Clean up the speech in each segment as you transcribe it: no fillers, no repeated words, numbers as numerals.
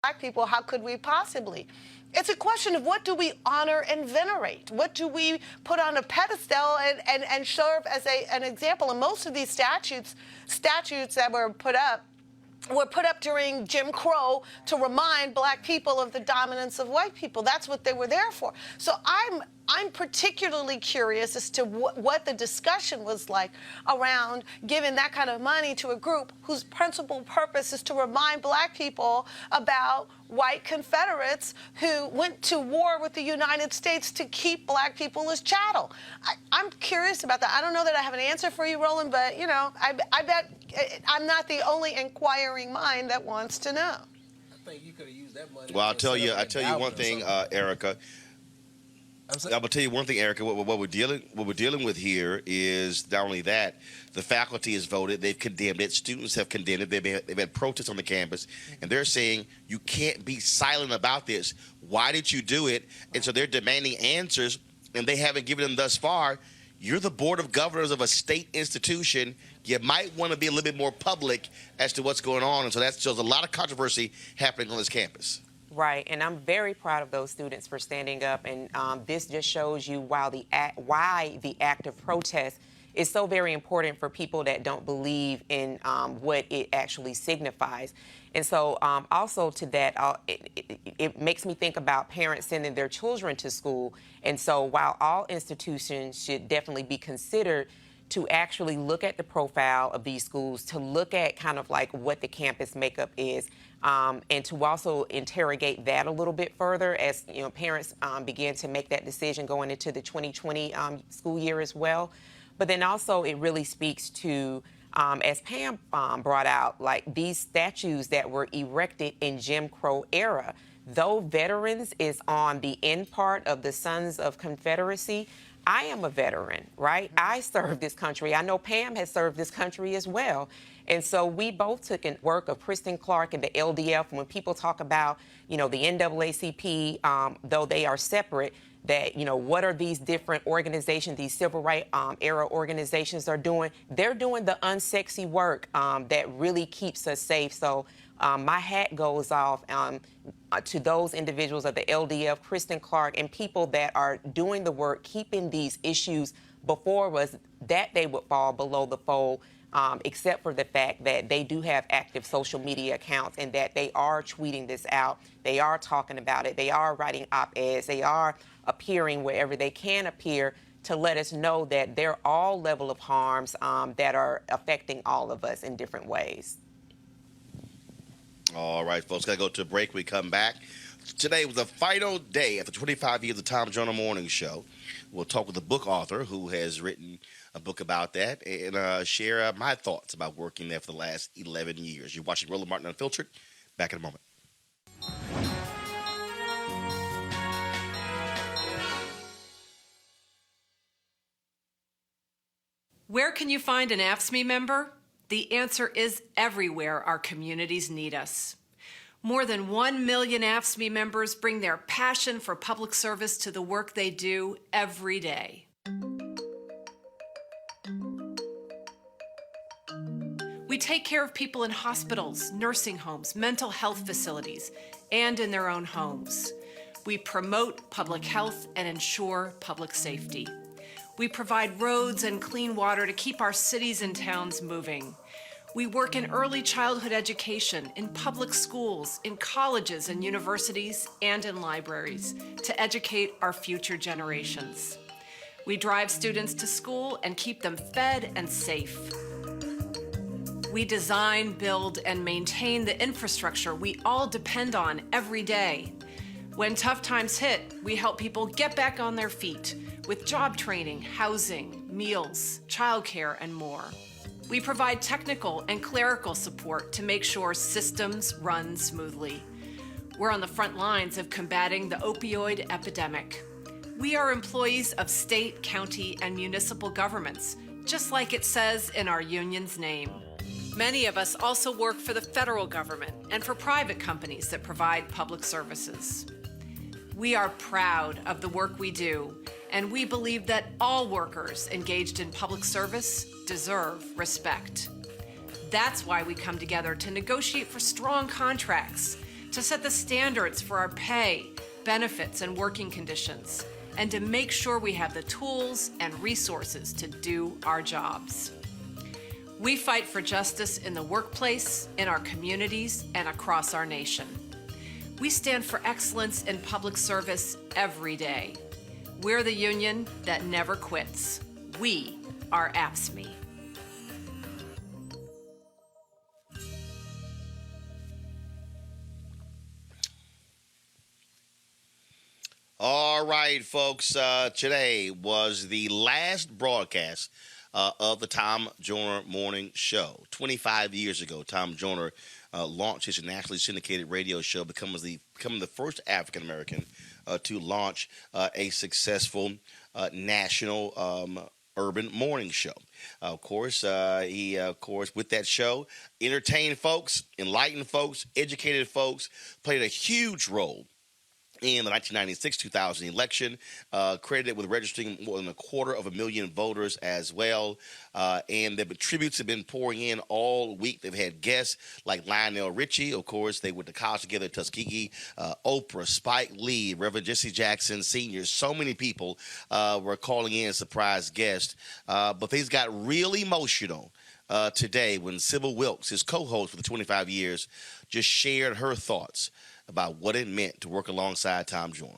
Black people, how could we possibly? It's a question of what do we honor and venerate? What do we put on a pedestal and serve as an example? And most of these statutes that were put up during Jim Crow to remind Black people of the dominance of white people. That's what they were there for. So I'm particularly curious as to what the discussion was like around giving that kind of money to a group whose principal purpose is to remind Black people about white Confederates who went to war with the United States to keep Black people as chattel. I'm curious about that. I don't know that I have an answer for you, Roland, but, you know, I bet I'm not the only inquiring mind that wants to know. I think you could have used that money. Well, I'll tell you one thing, Erica. I'm gonna tell you one thing, Erica. What we're dealing with here is not only that, the faculty has voted, they've condemned it, students have condemned it, they've had protests on the campus, and they're saying you can't be silent about this. Why did you do it? And so they're demanding answers, and they haven't given them thus far. You're the board of governors of a state institution. You might want to be a little bit more public as to what's going on, and so there's a lot of controversy happening on this campus. Right, and I'm very proud of those students for standing up, and this just shows you why the act of protest is so very important for people that don't believe in what it actually signifies. And so also to that, it makes me think about parents sending their children to school. And so while all institutions should definitely be considered, to actually look at the profile of these schools, to look at kind of like what the campus makeup is, and to also interrogate that a little bit further as, you know, parents begin to make that decision going into the 2020 school year as well. But then also it really speaks to, as Pam brought out, like these statues that were erected in Jim Crow era. Though veterans is on the end part of the Sons of Confederacy, I am a veteran, right? I served this country. I know Pam has served this country as well. And so we both took in work of Kristen Clark and the LDF. When people talk about, you know, the NAACP, though they are separate, that, you know, what are these different organizations, these civil rights era organizations are doing? They're doing the unsexy work that really keeps us safe. So my hat goes off to those individuals of the LDF, Kristen Clark, and people that are doing the work, keeping these issues before us, that they would fall below the fold, except for the fact that they do have active social media accounts and that they are tweeting this out. They are talking about it. They are writing op-eds. They are appearing wherever they can appear to let us know that they're all level of harms that are affecting all of us in different ways. All right, folks, got to go to a break. We come back. Today was the final day after 25 years of the Tom Joyner Morning Show. We'll talk with the book author who has written a book about that and share my thoughts about working there for the last 11 years. You're watching Roland Martin Unfiltered. Back in a moment. Where can you find an AFSCME member? The answer is everywhere our communities need us. More than 1 million AFSCME members bring their passion for public service to the work they do every day. We take care of people in hospitals, nursing homes, mental health facilities, and in their own homes. We promote public health and ensure public safety. We provide roads and clean water to keep our cities and towns moving. We work in early childhood education, in public schools, in colleges and universities, and in libraries to educate our future generations. We drive students to school and keep them fed and safe. We design, build, and maintain the infrastructure we all depend on every day. When tough times hit, we help people get back on their feet with job training, housing, meals, childcare, and more. We provide technical and clerical support to make sure systems run smoothly. We're on the front lines of combating the opioid epidemic. We are employees of state, county, and municipal governments, just like it says in our union's name. Many of us also work for the federal government and for private companies that provide public services. We are proud of the work we do, and we believe that all workers engaged in public service deserve respect. That's why we come together to negotiate for strong contracts, to set the standards for our pay, benefits, and working conditions, and to make sure we have the tools and resources to do our jobs. We fight for justice in the workplace, in our communities, and across our nation. We stand for excellence in public service every day. We're the union that never quits. We are APSME. All right, folks. Today was the last broadcast of the Tom Joyner Morning Show. 25 years ago, Tom Joyner launched his nationally syndicated radio show, becoming the first African American to launch a successful national urban morning show. Of course, he with that show, entertained folks, enlightened folks, educated folks, played a huge role in the 1996-2000 election, credited with registering more than 250,000 voters as well. And the tributes have been pouring in all week. They've had guests like Lionel Richie, of course. They went to college together at Tuskegee, Oprah, Spike Lee, Reverend Jesse Jackson Sr. So many people were calling in as surprise guests. But things got real emotional today when Sybil Wilkes, his co-host for the 25 years, just shared her thoughts about what it meant to work alongside Tom Joyner.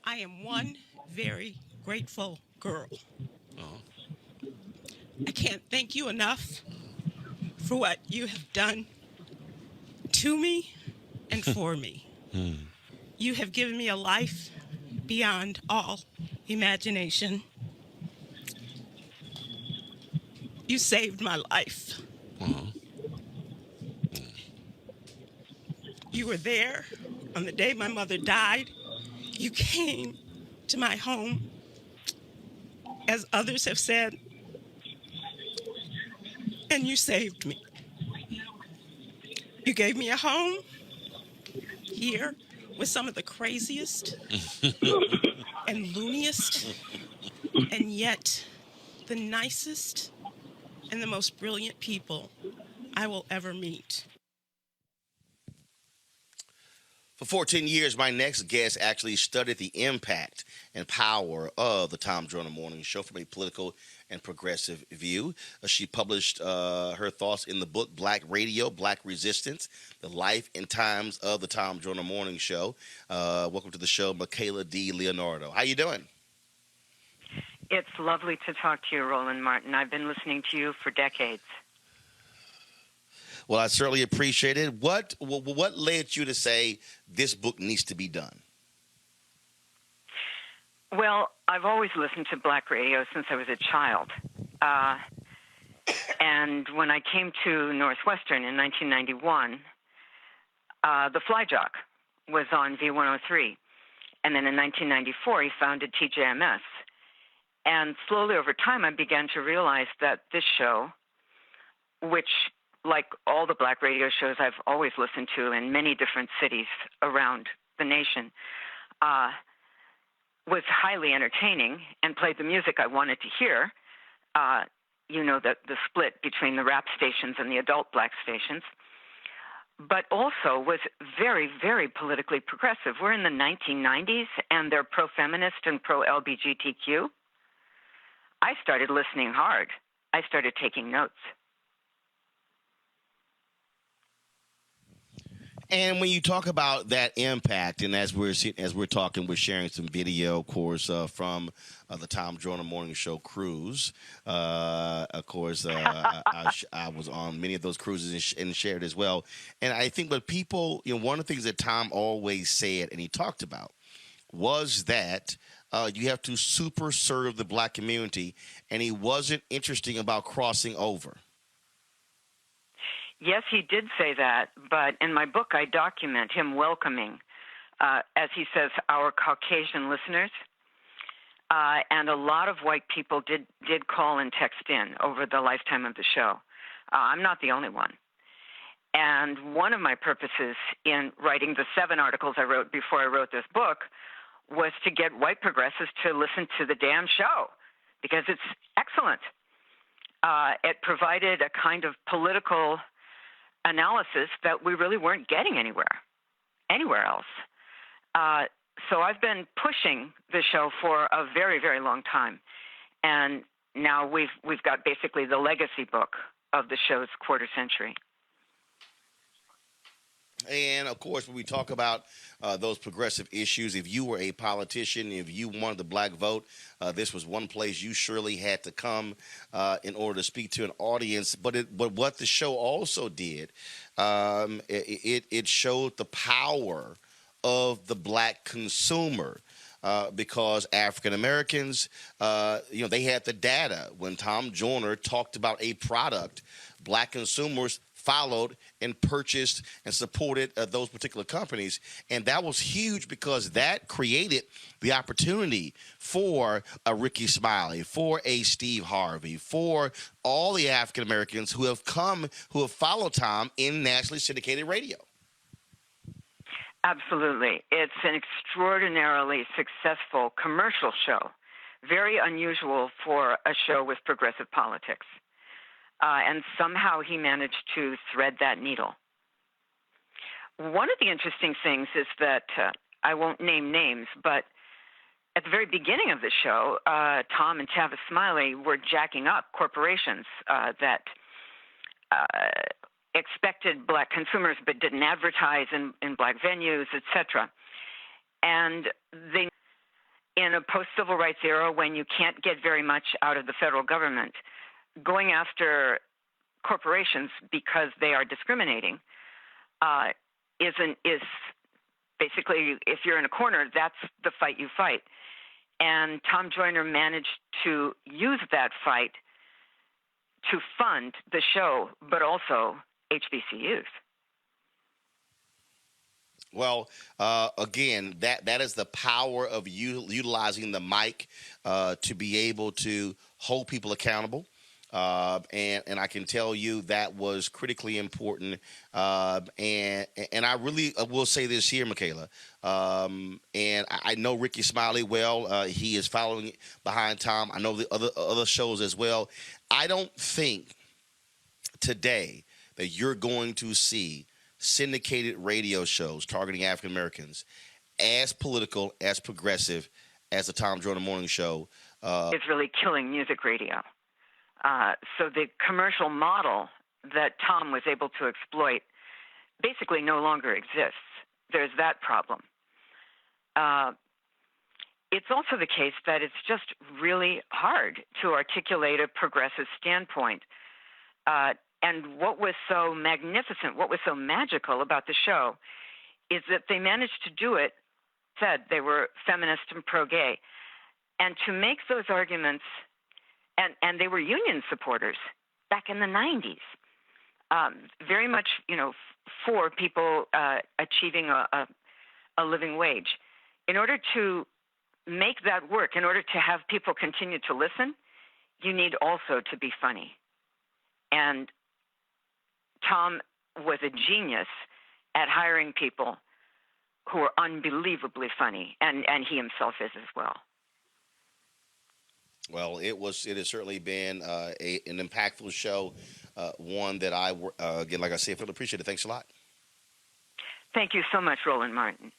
I am one very grateful girl. I can't thank you enough for what you have done to me and for me. You have given me a life beyond all imagination. You saved my life. You were there on the day my mother died. You came to my home, as others have said, and you saved me. You gave me a home here with some of the craziest and looniest, and yet the nicest and the most brilliant people I will ever meet. For 14 years, my next guest actually studied the impact and power of the Tom Joyner Morning Show from a political and progressive view. She published her thoughts in the book Black Radio, Black Resistance, The Life and Times of the Tom Joyner Morning Show. Welcome to the show, Michaela D. Leonardo. How you doing? It's lovely to talk to you, Roland Martin. I've been listening to you for decades. Well, I certainly appreciate it. What led you to say this book needs to be done? Well, I've always listened to Black radio since I was a child. And when I came to Northwestern in 1991, the Fly Jock was on V103. And then in 1994, he founded TJMS. And slowly over time, I began to realize that this show, which, like all the Black radio shows I've always listened to in many different cities around the nation, was highly entertaining and played the music I wanted to hear. The split between the rap stations and the adult Black stations, but also was very, very politically progressive. We're in the 1990s, and they're pro-feminist and pro-LGBTQ. I started listening hard. I started taking notes. And when you talk about that impact, and as we're talking, we're sharing some video, of course, from the Tom Joyner Morning Show cruise. Of course, I was on many of those cruises and shared as well. And I think what people, one of the things that Tom always said and he talked about was that you have to super serve the Black community, and he wasn't interested about crossing over. Yes, he did say that, but in my book, I document him welcoming, as he says, our Caucasian listeners. And a lot of white people did call and text in over the lifetime of the show. I'm not the only one. And one of my purposes in writing the 7 articles I wrote before I wrote this book was to get white progressives to listen to the damn show, because it's excellent. It provided a kind of political analysis that we really weren't getting anywhere else. So I've been pushing the show for a very, very long time, and now we've got basically the legacy book of the show's quarter century. And of course, when we talk about those progressive issues, if you were a politician, if you wanted the black vote, this was one place you surely had to come in order to speak to an audience. But what the show also did, it showed the power of the black consumer. Because African Americans, they had the data. When Tom Joyner talked about a product, black consumers followed and purchased and supported those particular companies. And that was huge because that created the opportunity for a Ricky Smiley, for a Steve Harvey, for all the African Americans who have followed Tom in nationally syndicated radio. Absolutely. It's an extraordinarily successful commercial show, very unusual for a show with progressive politics. And somehow he managed to thread that needle. One of the interesting things is that I won't name names, but at the very beginning of the show, Tom and Tavis Smiley were jacking up corporations that expected black consumers but didn't advertise in black venues, etc. And they, in a post-civil rights era when you can't get very much out of the federal government, going after corporations because they are discriminating is basically, if you're in a corner, that's the fight you fight. And Tom Joyner managed to use that fight to fund the show, but also HBCUs. Well, again, that is the power of utilizing the mic to be able to hold people accountable. And I can tell you that was critically important. And I really will say this here, Michaela. And I know Ricky Smiley well. He is following behind Tom. I know the other shows as well. I don't think today that you're going to see syndicated radio shows targeting African Americans as political, as progressive as the Tom Joyner Morning Show. It's really killing music radio. So the commercial model that Tom was able to exploit basically no longer exists. There's that problem. It's also the case that it's just really hard to articulate a progressive standpoint. And what was so magnificent, what was so magical about the show is that they managed to do it, said they were feminist and pro-gay, and to make those arguments, and they were union supporters back in the 90s, very much, for people achieving a living wage. In order to make that work, in order to have people continue to listen, you need also to be funny. And Tom was a genius at hiring people who are unbelievably funny, and he himself is as well. Well, it has certainly been an impactful show, one that I, again, like I said, feel appreciated. Thanks a lot. Thank you so much, Roland Martin.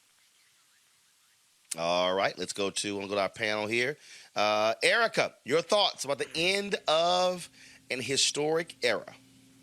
All right, let's go to our panel here. Erica, your thoughts about the end of an historic era?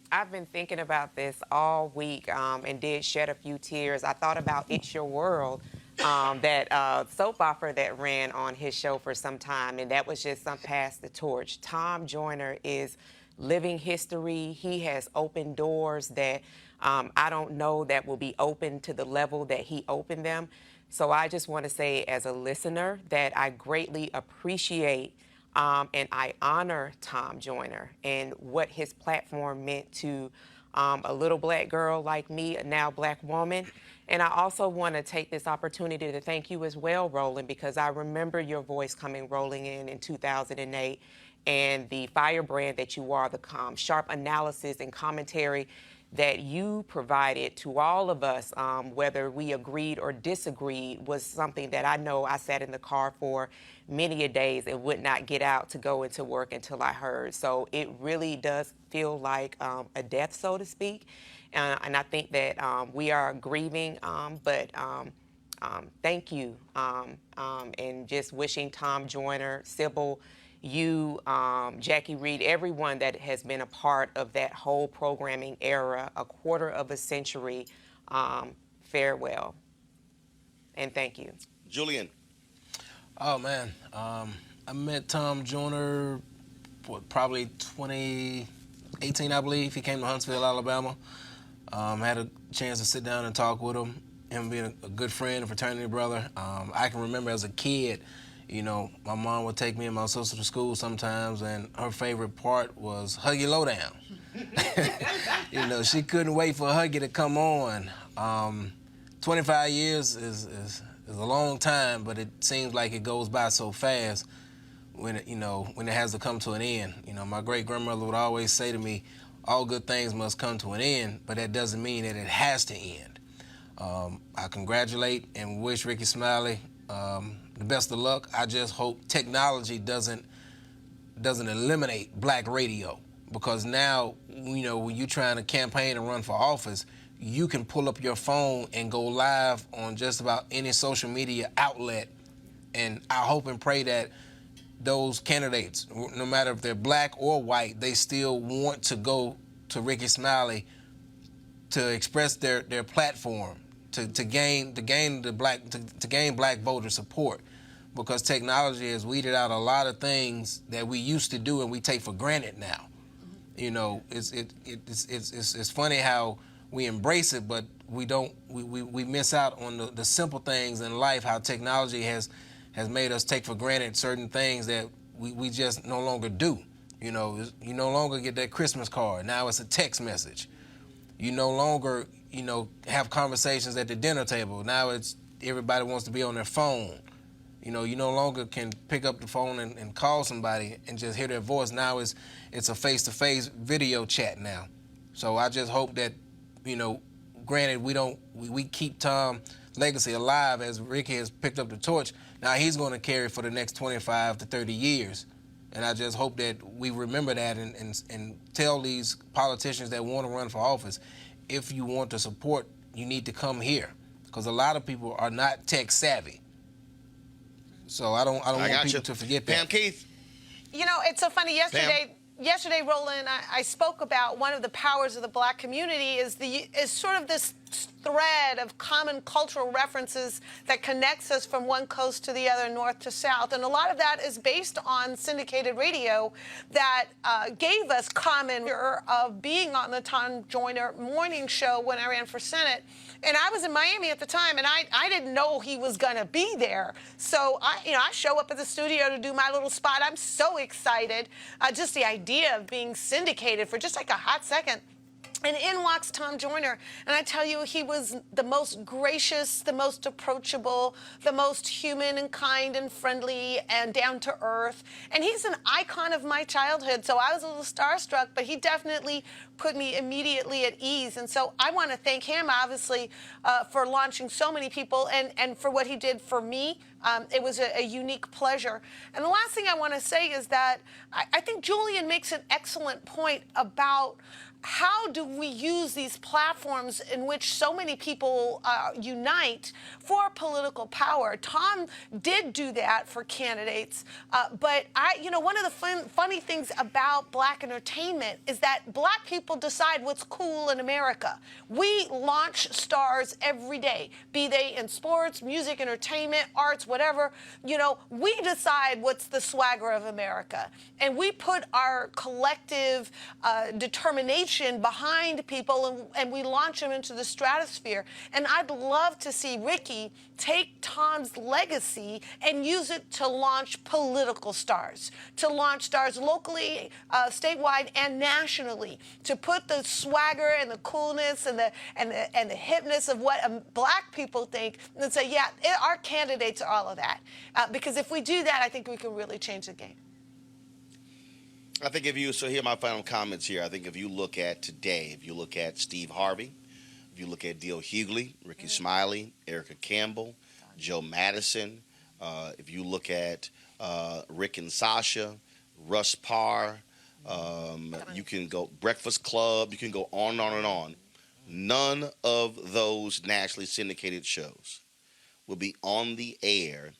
I've been thinking about this all week and did shed a few tears. I thought about It's Your World, that soap opera that ran on his show for some time, and that was just some pass the torch. Tom Joyner is living history. He has opened doors that I don't know that will be open to the level that he opened them. So I just want to say as a listener that I greatly appreciate and I honor Tom Joyner and what his platform meant to a little black girl like me, a now black woman. And I also want to take this opportunity to thank you as well, Roland, because I remember your voice coming rolling in 2008 and the firebrand that you are, the sharp analysis and commentary that you provided to all of us, whether we agreed or disagreed, was something that I know I sat in the car for many a days and would not get out to go into work until I heard. So it really does feel like a death, so to speak. And I think that we are grieving, but thank you. And just wishing Tom Joyner, Sybil, you, Jackie Reed, everyone that has been a part of that whole programming era, a quarter of a century, farewell. And thank you. Julian. Oh, man. I met Tom Joyner, probably 2018, I believe. He came to Huntsville, Alabama. Had a chance to sit down and talk with him. Him being a good friend, a fraternity brother. I can remember as a kid, you know, my mom would take me and my sister to school sometimes, and her favorite part was Huggy Lowdown. You know, she couldn't wait for Huggy to come on. 25 years is a long time, but it seems like it goes by so fast when it has to come to an end. You know, my great-grandmother would always say to me, all good things must come to an end, but that doesn't mean that it has to end. I congratulate and wish Rickey Smiley the best of luck. I just hope technology doesn't eliminate black radio, because now, you know, when you're trying to campaign and run for office, you can pull up your phone and go live on just about any social media outlet. And I hope and pray that those candidates, no matter if they're black or white, they still want to go to Rickey Smiley to express their platform, to gain black voter support, because technology has weeded out a lot of things that we used to do and we take for granted now. You know, it's funny how we embrace it, but we miss out on the simple things in life. How technology has made us take for granted certain things that we just no longer do. You know, you no longer get that Christmas card. Now it's a text message. You no longer, you know, have conversations at the dinner table. Now it's everybody wants to be on their phone. You know, you no longer can pick up the phone and call somebody and just hear their voice. Now it's a face-to-face video chat now. So I just hope that, you know, granted we keep Tom's legacy alive as Rickey has picked up the torch. Now he's going to carry it for the next 25 to 30 years. And I just hope that we remember that and tell these politicians that want to run for office, if you want to support, you need to come here, because a lot of people are not tech savvy. So I don't want people to forget that. Pam Keith. You know, it's so funny. Yesterday, Roland, I spoke about one of the powers of the black community is sort of this thread of common cultural references that connects us from one coast to the other, north to south. And a lot of that is based on syndicated radio that gave us common of being on the Tom Joyner morning show when I ran for Senate. And I was in Miami at the time, and I didn't know he was going to be there. So I show up at the studio to do my little spot. I'm so excited. Just the idea of being syndicated for just like a hot second. And in walks Tom Joyner, and I tell you, he was the most gracious, the most approachable, the most human and kind and friendly and down to earth. And he's an icon of my childhood, so I was a little starstruck, but he definitely put me immediately at ease. And so I want to thank him, obviously, for launching so many people and for what he did for me. It was a unique pleasure. And the last thing I want to say is that I think Julian makes an excellent point about how do we use these platforms in which so many people unite for political power? Tom did do that for candidates, but one of the funny things about black entertainment is that black people decide what's cool in America. We launch stars every day, be they in sports, music, entertainment, arts, whatever. You know, we decide what's the swagger of America, and we put our collective determination behind people, and we launch them into the stratosphere. And I'd love to see Rickey take Tom's legacy and use it to launch political stars, to launch stars locally, statewide, and nationally, to put the swagger and the coolness and the hipness of what black people think, and say, yeah, our candidates are all of that. Because if we do that, I think we can really change the game. I think here are my final comments here. I think if you look at today, if you look at Steve Harvey, if you look at Dale Hughley, Ricky Smiley, Erica Campbell, Joe Madison, if you look at Rick and Sasha, Russ Parr, you can go Breakfast Club, you can go on and on and on. None of those nationally syndicated shows will be on the air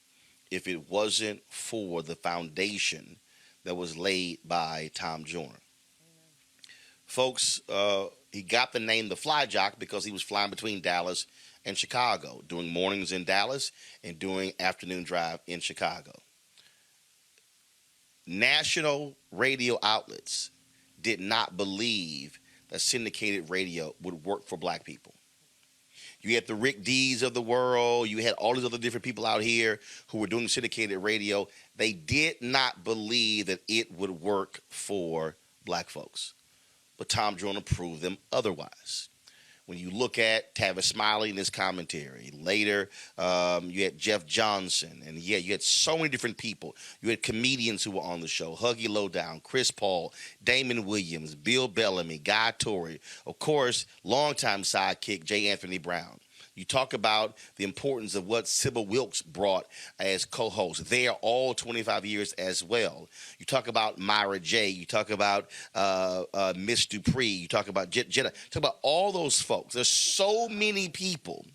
if it wasn't for the foundation that was laid by Tom Joyner. Folks, he got the name the Fly Jock because he was flying between Dallas and Chicago, doing mornings in Dallas and doing afternoon drive in Chicago. National radio outlets did not believe that syndicated radio would work for black people. You had the Rick D's of the world. You had all these other different people out here who were doing syndicated radio. They did not believe that it would work for black folks. But Tom Joyner proved them otherwise. When you look at Tavis Smiley in his commentary, later you had Jeff Johnson, and yeah, you had so many different people. You had comedians who were on the show, Huggy Lowdown, Chris Paul, Damon Williams, Bill Bellamy, Guy Torrey, of course, longtime sidekick J. Anthony Brown. You talk about the importance of what Sybil Wilkes brought as co-host. They are all 25 years as well. You talk about Myra J. You talk about Miss Dupree. You talk about Jenna. Talk about all those folks. There's so many people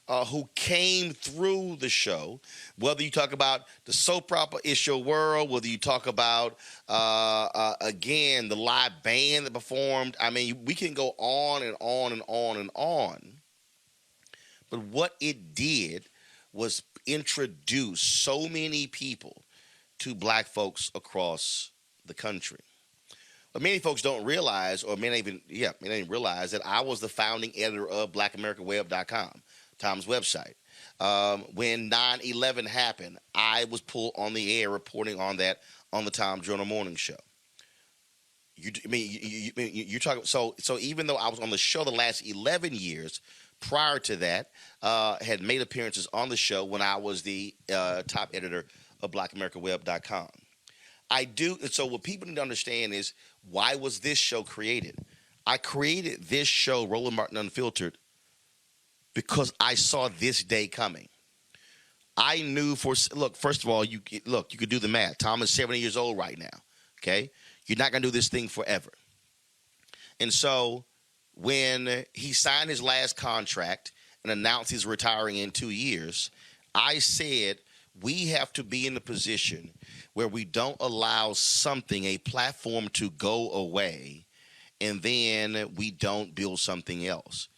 who came through the show, whether you talk about the soap opera issue world, whether you talk about, again, the live band that performed. I mean, we can go on and on and on and on. But what it did was introduce so many people to black folks across the country. But many folks don't realize, or may not even realize that I was the founding editor of BlackAmericaWeb.com, Tom's website. When 9/11 happened, I was pulled on the air reporting on that on the Tom Joyner Morning Show. You're talking. So even though I was on the show the last 11 years. Prior to that, had made appearances on the show when I was the top editor of BlackAmericaWeb.com. So what people need to understand is, why was this show created? I created this show, Roland Martin Unfiltered, because I saw this day coming. I knew first of all, you could do the math. Tom is 70 years old right now, okay? You're not going to do this thing forever. And so when he signed his last contract and announced he's retiring in 2 years, I said we have to be in a position where we don't allow a platform to go away, and then we don't build something else.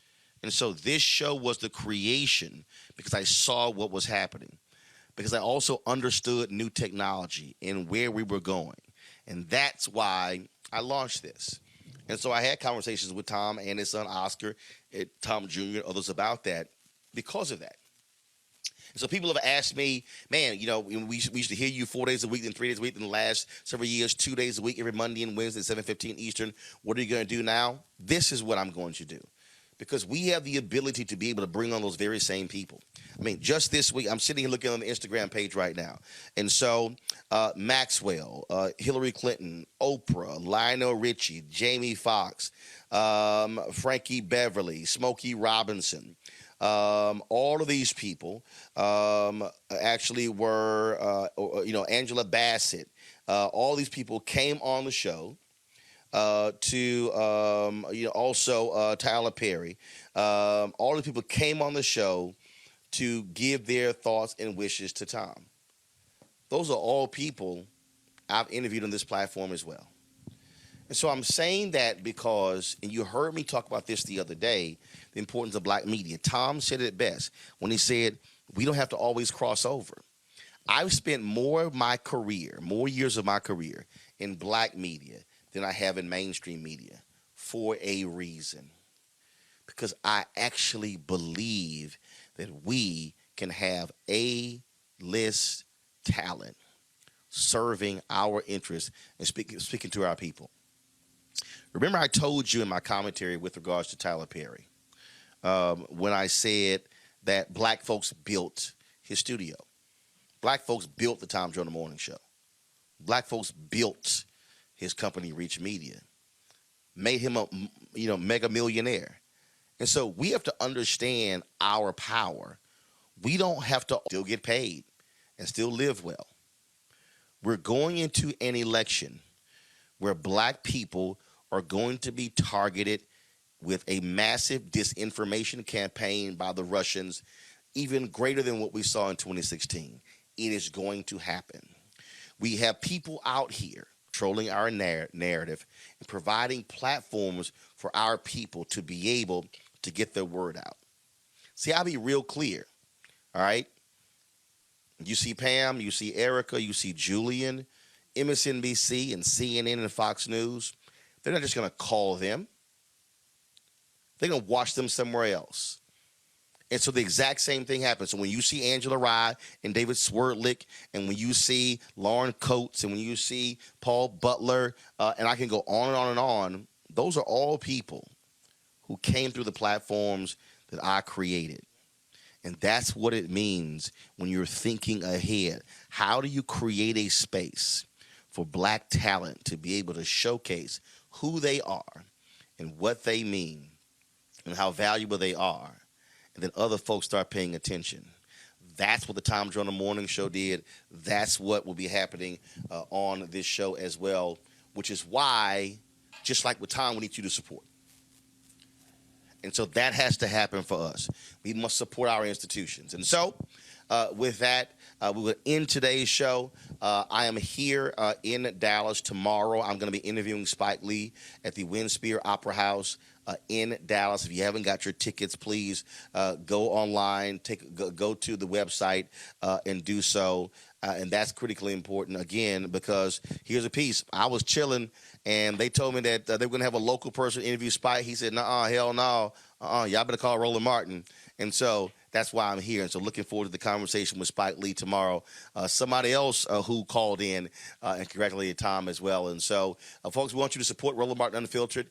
And so this show was the creation because I saw what was happening, because I also understood new technology and where we were going. And that's why I launched this. And so I had conversations with Tom and his son Oscar, Tom Jr., others about that because of that. And so people have asked me, man, we used to hear you 4 days a week, then 3 days a week, in the last several years, 2 days a week, every Monday and Wednesday, 7:15 Eastern. What are you going to do now? This is what I'm going to do, because we have the ability to be able to bring on those very same people. I mean, just this week, I'm sitting here looking on the Instagram page right now. And so Maxwell, Hillary Clinton, Oprah, Lionel Richie, Jamie Foxx, Frankie Beverly, Smokey Robinson, all of these people actually were, Angela Bassett. All these people came on the show. Also Tyler Perry. All the people came on the show to give their thoughts and wishes to Tom. Those are all people I've interviewed on this platform as well. And so I'm saying that because, and you heard me talk about this the other day, the importance of black media. Tom said it best when he said, we don't have to always cross over. I've spent more years of my career in black media than I have in mainstream media for a reason. Because I actually believe that we can have A-list talent serving our interests and speaking to our people. Remember, I told you in my commentary with regards to Tyler Perry, when I said that black folks built his studio. Black folks built the Tom Joyner Morning Show. Black folks built his company Reach Media, made him a mega millionaire. And so we have to understand our power. We don't have to still get paid and still live well. We're going into an election where black people are going to be targeted with a massive disinformation campaign by the Russians, even greater than what we saw in 2016. It is going to happen. We have people out here controlling our narrative and providing platforms for our people to be able to get their word out. See, I'll be real clear, all right? You see Pam, you see Erica, you see Julian, MSNBC and CNN and Fox News. They're not just going to call them. They're going to watch them somewhere else. And so the exact same thing happens. So when you see Angela Rye and David Swerdlick, and when you see Lauren Coates, and when you see Paul Butler, and I can go on and on and on, those are all people who came through the platforms that I created. And that's what it means when you're thinking ahead. How do you create a space for black talent to be able to showcase who they are and what they mean and how valuable they are? And then other folks start paying attention. That's what the Tom Joyner Morning Show did. That's what will be happening on this show as well, which is why, just like with Tom, we need you to support. And so that has to happen for us. We must support our institutions. And so with that, we will end today's show. I am here in Dallas tomorrow. I'm going to be interviewing Spike Lee at the Winspear Opera House in Dallas. If you haven't got your tickets, please go online, go to the website and do so. And that's critically important, again, because here's a piece. I was chilling, and they told me that they were going to have a local person interview Spike. He said, "Nuh-uh, hell no. Y'all better call Roland Martin." And so that's why I'm here. And so looking forward to the conversation with Spike Lee tomorrow. Somebody else who called in and congratulated Tom as well. And so, folks, we want you to support Roland Martin Unfiltered.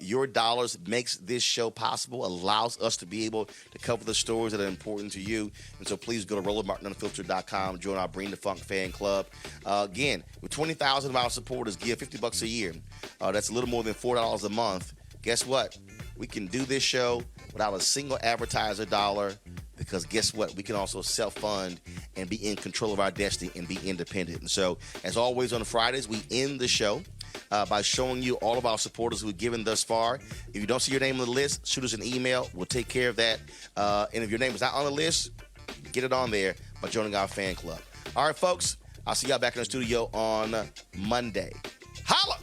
Your dollars makes this show possible, allows us to be able to cover the stories that are important to you. And so please go to RolandMartinUnfiltered.com, join our Bring the Funk fan club. Again, with 20,000 of our supporters give $50 a year. That's a little more than $4 a month. Guess what? We can do this show without a single advertiser dollar, because guess what? We can also self-fund and be in control of our destiny and be independent. And so, as always on Fridays, we end the show by showing you all of our supporters who have given thus far. If you don't see your name on the list, shoot us an email. We'll take care of that. And if your name is not on the list, get it on there by joining our fan club. All right, folks, I'll see y'all back in the studio on Monday. Holla!